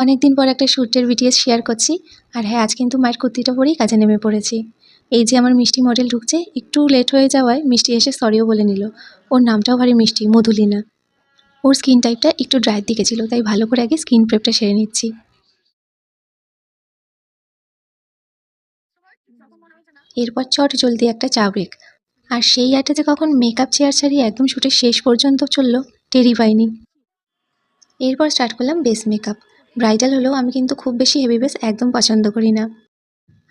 অনেকদিন পর একটা শ্যুটের ভিডিও শেয়ার করছি। আর হ্যাঁ, আজ কিন্তু মায়ের কুর্তিটা পরেই কাজে নেমে পড়েছি। এই যে আমার মিষ্টি মডেল ঢুকছে, একটু লেট হয়ে যাওয়ায় মিষ্টি এসে সরিও বলে নিল। ওর নামটাও ভারী মিষ্টি, মধুলিনা। ওর স্কিন টাইপটা একটু ড্রাইয়ের দিকে ছিল, তাই ভালো করে আগে স্কিন প্রেপটা সেরে নিচ্ছি। এরপর চট জলদি একটা চা ব্রেক। আর সেই আটে যে কখন মেকআপ চেয়ার ছাড়িয়ে একদম শুটের শেষ পর্যন্ত চললো, টেরই পাইনি। এরপর স্টার্ট করলাম বেস মেকআপ। ব্রাইডাল হলেও আমি কিন্তু খুব বেশি হেভি বেস একদম পছন্দ করি না।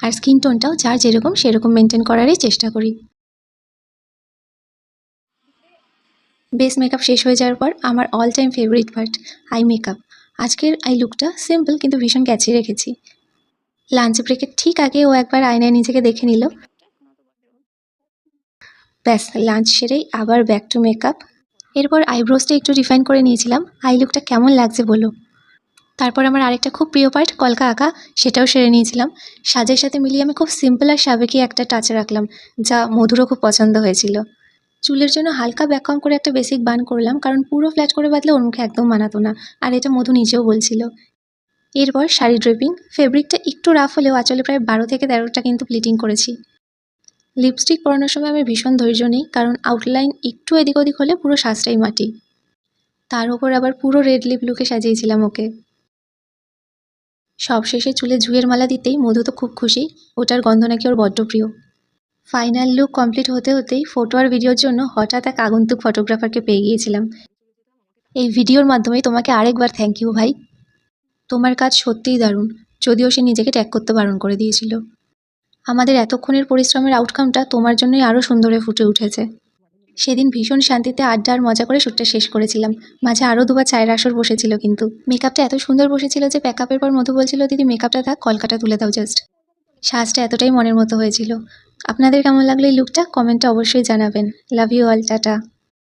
আর স্কিন টোনটাও যার যেরকম সেরকম মেনটেন করারই চেষ্টা করি। বেস মেকআপ শেষ হয়ে যাওয়ার পর আমার all time favourite part, eye makeup. আজকের আই লুকটা সিম্পল কিন্তু ভীষণ ক্যাচি রেখেছি। লাঞ্চ ব্রেকের ঠিক আগে ও একবার আয়নায় নিজেকে দেখে নিল। ব্যাস, লাঞ্চ সেরেই আবার ব্যাক টু মেকআপ। এরপর আইব্রোসটা একটু রিফাইন করে নিয়েছিলাম। আই লুকটা কেমন লাগছে বলো। তারপর আমার আরেকটা খুব প্রিয় পার্ট, কলকা আঁকা, সেটাও সেরে নিয়েছিলাম। সাজের সাথে মিলিয়ে আমি খুব সিম্পল আর সাবেকি একটা টাচ রাখলাম, যা মধুরও খুব পছন্দ হয়েছিল। চুলের জন্য হালকা ব্যাক করে একটা বেসিক বান করলাম, কারণ পুরো ফ্ল্যাট করে বাঁধলে ওর মুখে একদম মানাতো না। আর এটা মধু নিজেও বলছিল। এরপর শাড়ি ড্রেপিং। ফেব্রিকটা একটু রাফ হলেও আঁচলে প্রায় 12 থেকে 13টা কিন্তু প্লিটিং করেছি। লিপস্টিক পরানোর সময় আমি ভীষণ ধৈর্য নিই, কারণ আউটলাইন একটু এদিক ওদিক হলে পুরো সাজটাই মাটি। তার উপর আবার পুরো রেড লিপ লুকে সাজিয়েছিলাম ওকে। সবশেষে চুলে জুঁয়ের মালা দিতেই মধু তো খুব খুশি, ওটার গন্ধ নাকি ওর বড্ড প্রিয়। ফাইনাল লুক কমপ্লিট হতে হতেই ফটো আর ভিডিওর জন্য হঠাৎ এক আগন্তুক ফটোগ্রাফারকে পেয়ে গিয়েছিলাম। এই ভিডিওর মাধ্যমে তোমাকে আরেকবার থ্যাংক ইউ ভাই। তোমার কাজ সত্যিই দারুণ, যদিও সে নিজেকে ট্যাগ করতে বারণ করে দিয়েছিল। আমাদের এতক্ষণের পরিশ্রমের আউটকামটা তোমার জন্যই আরও সুন্দরে ফুটে উঠেছে। সেদিন ভীষণ শান্তিতে আড্ডা আর মজা করে শ্যুটটা শেষ করেছিলাম। মাঝে আরও দুবার চায়ের আসর বসেছিল, কিন্তু মেকআপটা এত সুন্দর বসেছিল যে প্যাকআপের পর মধু বলছিল, দিদি মেকআপটা থাক, কলকাটা তুলে দাও জাস্ট। সাজটা এতটাই মনের মতো হয়েছিল। আপনাদের কেমন লাগলো এই লুকটা কমেন্টে অবশ্যই জানাবেন। Love you all, tata.